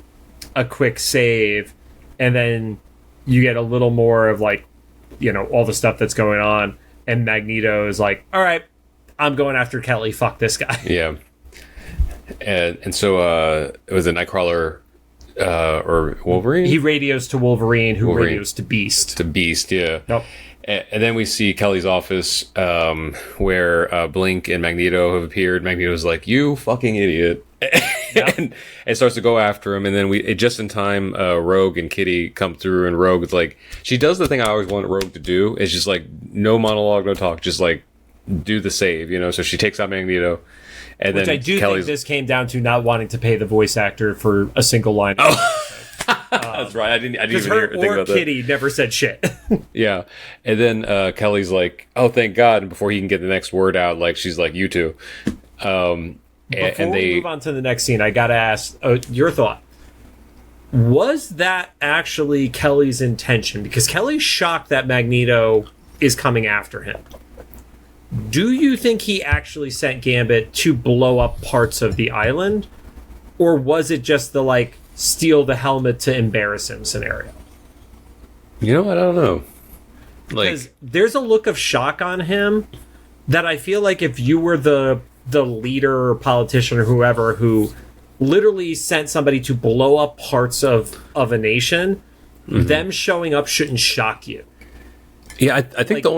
quick save, and then you get a little more of like, all the stuff that's going on. And Magneto is like, "All right, I'm going after Kelly. Fuck this guy." Yeah. And so it was a Nightcrawler or Wolverine. He radios to Wolverine, who radios to Beast. Yeah. Nope. And then we see Kelly's office, where Blink and Magneto have appeared. Magneto's like, "You fucking idiot." And starts to go after him, and then just in time, Rogue and Kitty come through, and Rogue is like, she does the thing I always want Rogue to do. It's just like, no monologue, no talk, just like do the save, So she takes out Magneto, and Which then I do think this came down to not wanting to pay the voice actor for a single line. That's right. I didn't even think about that. Kitty never said shit. Yeah, and then Kelly's like, "Oh, thank God!" And before he can get the next word out, like, she's like, "You two." Before we move on to the next scene, I gotta ask your thought. Was that actually Kelly's intention? Because Kelly's shocked that Magneto is coming after him. Do you think he actually sent Gambit to blow up parts of the island? Or was it just the, like, steal the helmet to embarrass him scenario? I don't know. Because there's a look of shock on him that I feel like if you were the leader or politician or whoever who literally sent somebody to blow up parts of a nation, them showing up shouldn't shock you. Yeah, I think the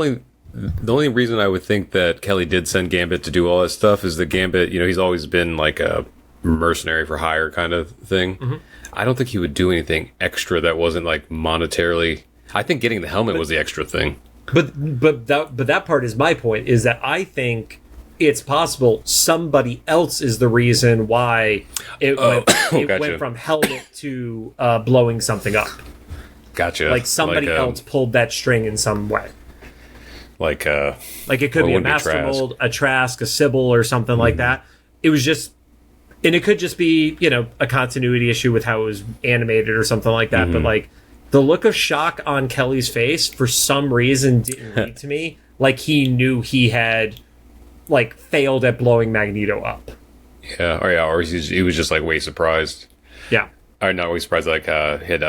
only reason I would think that Kelly did send Gambit to do all that stuff is that Gambit, he's always been like a mercenary for hire kind of thing. I don't think he would do anything extra that wasn't like monetarily. I think getting the helmet was the extra thing. But that part is my point, is that I think it's possible somebody else is the reason why it went from helmet to blowing something up. Gotcha. Like somebody else pulled that string in some way. Like it could be a Master Mold, a Trask, a Sybil, or something like that. It was just, and it could just be, a continuity issue with how it was animated or something like that. But like the look of shock on Kelly's face for some reason didn't read to me like he knew he had like failed at blowing Magneto up. Yeah, or he was just like way surprised. Yeah, or not way surprised. Like had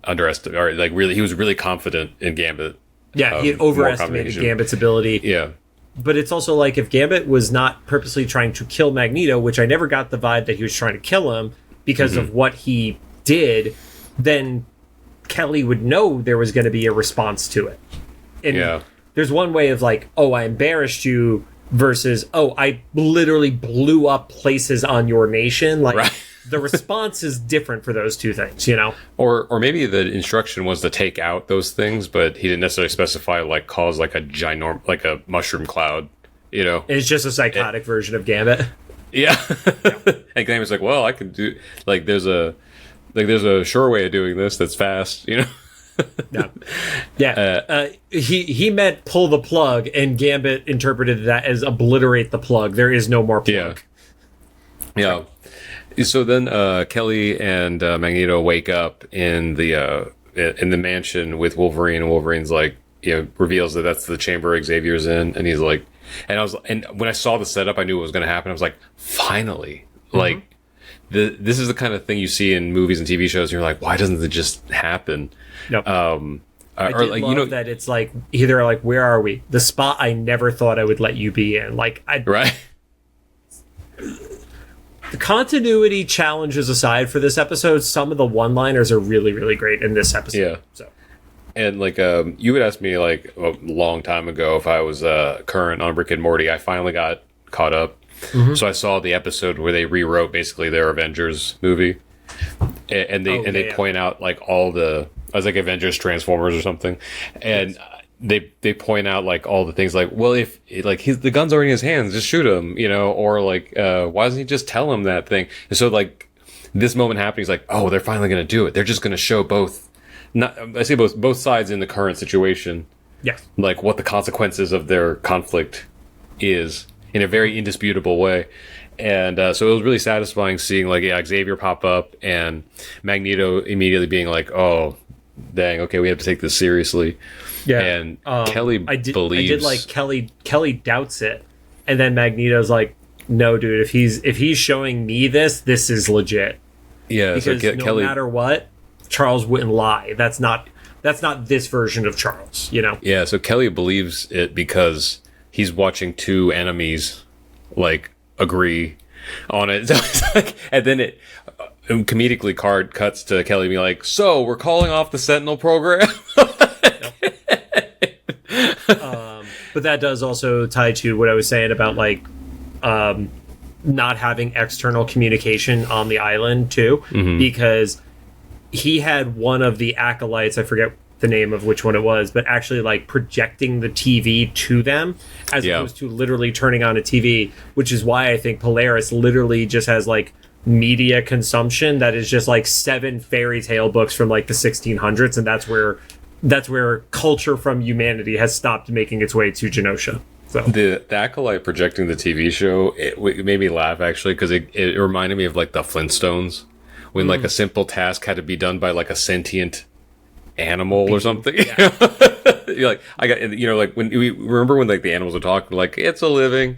underestimated, or like really, he was really confident in Gambit. Yeah, he had overestimated Gambit's ability. Yeah, but it's also like if Gambit was not purposely trying to kill Magneto, which I never got the vibe that he was trying to kill him because of what he did, then Kelly would know there was going to be a response to it. And there's one way of like, oh, I embarrassed you, versus, oh, I literally blew up places on your nation. Like, the response is different for those two things, Or maybe the instruction was to take out those things, but he didn't necessarily specify, like, cause, like, like a mushroom cloud, It's just a psychotic version of Gambit. Yeah. And Gambit's like, well, I can do, like, there's a sure way of doing this that's fast, He meant pull the plug, and Gambit interpreted that as obliterate the plug. There is no more plug. Yeah. So then Kelly and Magneto wake up in the mansion with Wolverine, and Wolverine's like, reveals that that's the chamber Xavier's in, and he's like, and when I saw the setup, I knew what was going to happen. I was like, finally, like. This is the kind of thing you see in movies and TV shows, and you're like, why doesn't it just happen? Yep. I did love that it's like either like, where are we? The spot I never thought I would let you be in. Like, right. The continuity challenges aside for this episode, some of the one-liners are really, really great in this episode. Yeah. So. And like you would ask me like a long time ago if I was current on Rick and Morty. I finally got caught up. Mm-hmm. So I saw the episode where they rewrote basically their Avengers movie, and they point out like all the, I was like Avengers Transformers or something, and they point out like all the things like, well, if like the gun's already in his hands, just shoot him, you know, or like why doesn't he just tell him that thing? And so like this moment happening is like, oh, they're finally gonna do it. They're just gonna show both. I say both sides in the current situation. Yes. Like what the consequences of their conflict is in a very indisputable way. And so it was really satisfying seeing like Xavier pop up and Magneto immediately being like, oh, dang, okay, we have to take this seriously. Yeah. And Kelly believes. I did like Kelly doubts it. And then Magneto's like, no, dude, if he's showing me this is legit. Yeah. Because so no Kelly, matter what, Charles wouldn't lie. That's not this version of Charles, you know? Yeah, so Kelly believes it because he's watching two enemies like agree on it. So it's like, and then it comedically cuts to Kelly being like, so we're calling off the Sentinel program. But that does also tie to what I was saying about like not having external communication on the island too, because he had one of the acolytes, I forget the name of which one it was, but actually like projecting the TV to them as opposed to literally turning on a TV, which is why I think Polaris literally just has like media consumption that is just like 7 fairy tale books from like the 1600s, and that's where culture from humanity has stopped making its way to Genosha. So the acolyte projecting the TV show, it made me laugh actually, because it reminded me of like the Flintstones when like a simple task had to be done by like a sentient animal or something. Yeah. You're like, I got, you know, like when we remember when like the animals are talking, like it's a living,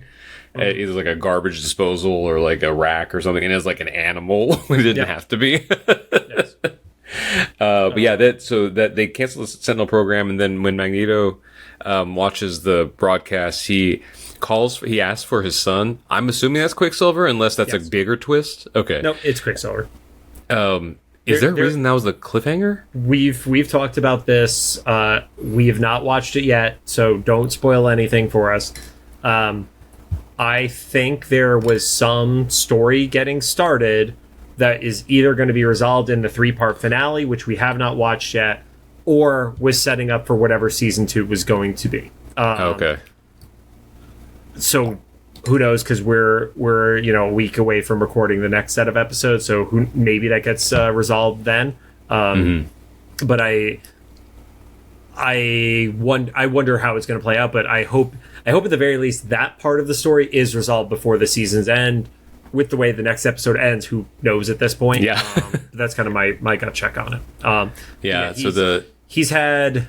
either like a garbage disposal or like a rack or something, and it's like an animal when it didn't have to be. Yes. But yeah, that they canceled the Sentinel program, and then when Magneto watches the broadcast, he asks for his son. I'm assuming that's Quicksilver, unless that's a bigger twist. Okay, no, it's Quicksilver. Is there a reason that was the cliffhanger? We've talked about this. We have not watched it yet, so don't spoil anything for us. I think there was some story getting started that is either going to be resolved in the 3-part finale, which we have not watched yet, or was setting up for whatever season 2 was going to be. Okay. So who knows? Because we're a week away from recording the next set of episodes, so maybe that gets resolved then. But I wonder how it's going to play out. But I hope at the very least that part of the story is resolved before the season's end. With the way the next episode ends, who knows at this point? Yeah, that's kind of my gut check on it. So he's had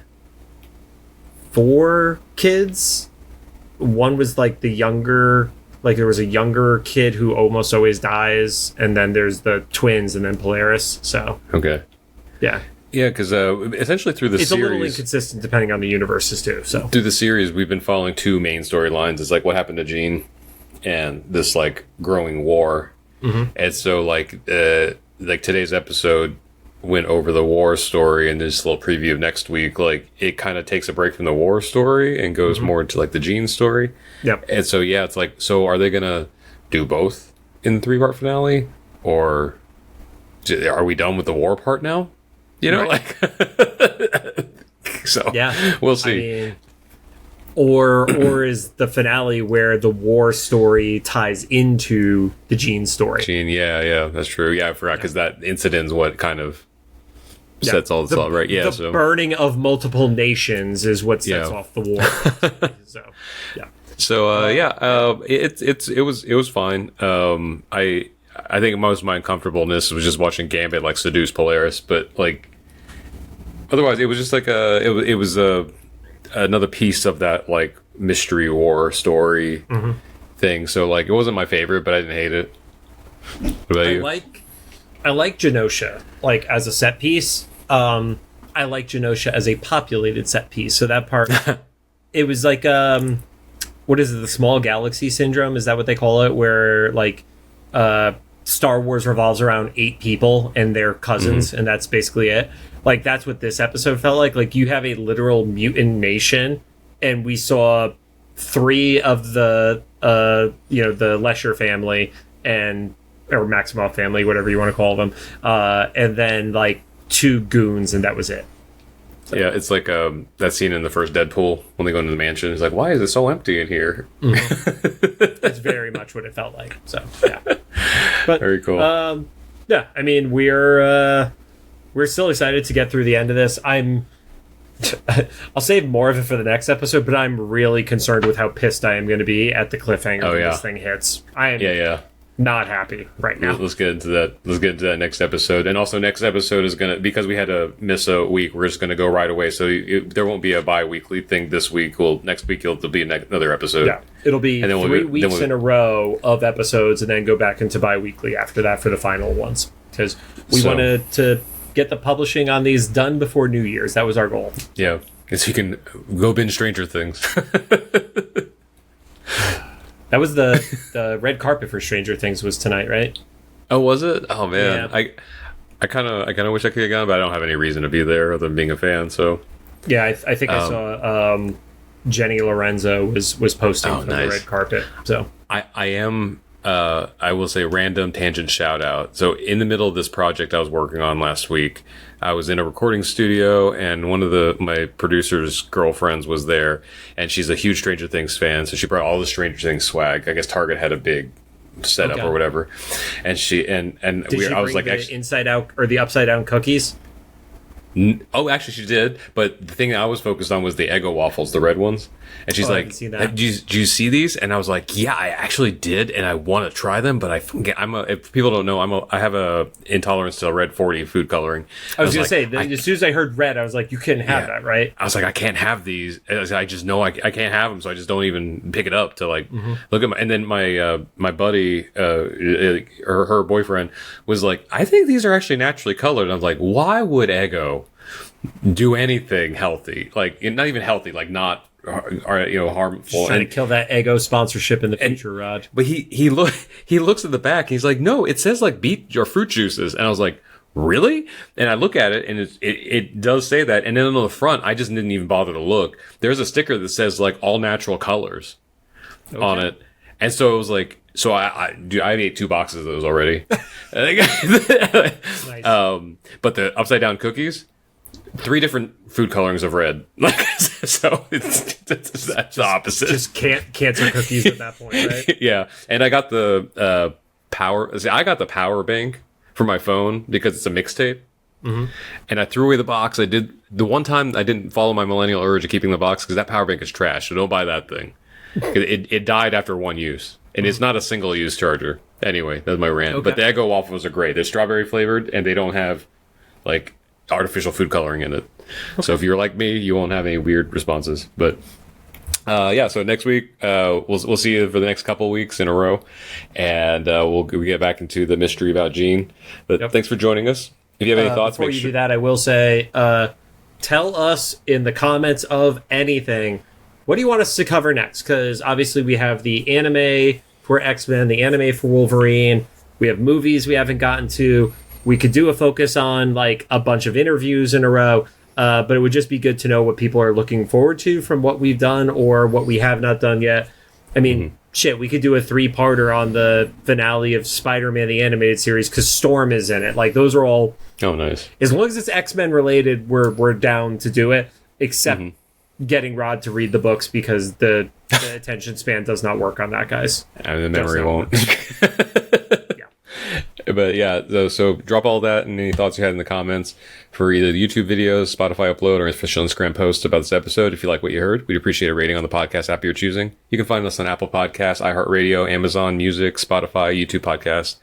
4 kids. One was like the younger, like there was a younger kid who almost always dies, and then there's the twins, and then Polaris. So okay, yeah, because essentially through the series, it's a little inconsistent depending on the universes too. So through the series, we've been following 2 main storylines. It's like what happened to Jean and this like growing war, and so like today's episode went over the war story, and this little preview of next week, like it kind of takes a break from the war story and goes more into like the Jean story. Yep. And so yeah, it's like, so are they gonna do both in the 3-part finale, or are we done with the war part now? You know, right. Like so yeah, we'll see. I mean, or is the finale where the war story ties into the Jean story? Jean, yeah, that's true. Yeah, I forgot, because that incident is what kind of sets all this off, right? Yeah, the burning of multiple nations is what sets off the war. So, yeah. So, it was fine. I think most of my uncomfortableness was just watching Gambit like seduce Polaris, but like otherwise, it was just like it was another piece of that like mystery war story thing. So like it wasn't my favorite, but I didn't hate it. What about you? I like Genosha like as a set piece. I I like Genosha as a populated set piece. So that part, it was like, what is it? The small galaxy syndrome? Is that what they call it? Where like, Star Wars revolves around 8 people and their cousins, and that's basically it. Like, that's what this episode felt like. Like, you have a literal mutant nation, and we saw 3 of the, the Lesher family or Maximoff family, whatever you want to call them, and then like 2 goons, and that was it. So. Yeah, it's like that scene in the first Deadpool when they go into the mansion. It's like, why is it so empty in here? That's very much what it felt like. So yeah, but very cool. Yeah, I mean, we're still excited to get through the end of this. I'll save more of it for the next episode, but I'm really concerned with how pissed I am going to be at the cliffhanger when this thing hits. I am not happy right now. Let's get into that. Let's get into that next episode. And also, next episode is going to, because we had to miss a week, we're just going to go right away. So there won't be a bi-weekly thing this week. Next week, there'll be another episode. Yeah, it'll be 3 weeks in a row of episodes, and then go back into bi-weekly after that for the final ones. Because we wanted to get the publishing on these done before New Year's. That was our goal. Yeah, because you can go binge Stranger Things. That was the red carpet for Stranger Things was tonight, right? Oh, was it? Oh man, yeah. I kind of wish I could have gone, but I don't have any reason to be there other than being a fan. So yeah, I think I saw Jenny Lorenzo was posting from the red carpet. So I am. I will say random tangent shout out. So in the middle of this project I was working on last week, I was in a recording studio, and one of my producer's girlfriends was there, and she's a huge Stranger Things fan, so she brought all the Stranger Things swag. I guess Target had a big setup or whatever, and I was like, the inside out or the upside down cookies. Oh, actually, she did. But the thing I was focused on was the Eggo waffles, the red ones. And she's like, "Did you see these?" And I was like, "Yeah, I actually did, and I want to try them." But if people don't know, I have a intolerance to red 40 food coloring. I was gonna say, as soon as I heard red, I was like, "You couldn't have that, right?" I was like, "I can't have these." I just know I can't have them, so I just don't even pick it up to like look at. And then my buddy, her boyfriend was like, "I think these are actually naturally colored." And I was like, "Why would Eggo do anything healthy? Like, not even healthy, like not harmful." Just trying to kill that Eggo sponsorship in the future, Rod. But he looks at the back and he's like, "No, it says like beet or fruit juices." And I was like, "Really?" And I look at it, and it does say that. And then on the front, I just didn't even bother to look. There's a sticker that says like all natural colors on it. And so it was like, so I ate 2 boxes of those already. Nice. But the upside down cookies, 3 different food colorings of red. So that's the opposite. Just cancer cookies at that point, right? Yeah. And I got the power bank for my phone because it's a mixtape. Mm-hmm. And I threw away the box. I did the one time I didn't follow my millennial urge of keeping the box, because that power bank is trash. So don't buy that thing. It died after 1 use. And it's not a single use charger. Anyway, that's my rant. Okay. But the Eggo waffles are great. They're strawberry flavored, and they don't have like artificial food coloring in it. Okay. So if you're like me, you won't have any weird responses. But so next week we'll see you for the next couple weeks in a row, and we'll get back into the mystery about Jean. But thanks for joining us. If you have any thoughts, before you do that, I will say, tell us in the comments of anything, what do you want us to cover next? Because obviously we have the anime for X-Men, the anime for Wolverine. We have movies we haven't gotten to. We could do a focus on like a bunch of interviews in a row, but it would just be good to know what people are looking forward to from what we've done or what we have not done yet. I mean, shit, we could do a 3-parter on the finale of Spider-Man the Animated Series because Storm is in it. Like, those are all... Oh, nice. As long as it's X-Men related, we're down to do it, except getting Rod to read the books, because the attention span does not work on that, guys. And the memory won't. But yeah, so drop all that and any thoughts you had in the comments for either the YouTube videos, Spotify upload, or official Instagram posts about this episode. If you like what you heard, we'd appreciate a rating on the podcast app you're choosing. You can find us on Apple Podcasts, iHeartRadio, Amazon Music, Spotify, YouTube Podcasts,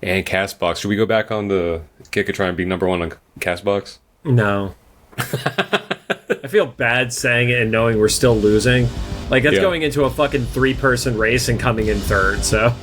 and CastBox. Should we go back on the kick and try and be number 1 on CastBox? No. I feel bad saying it and knowing we're still losing. Like, that's going into a fucking 3-person race and coming in 3rd, so...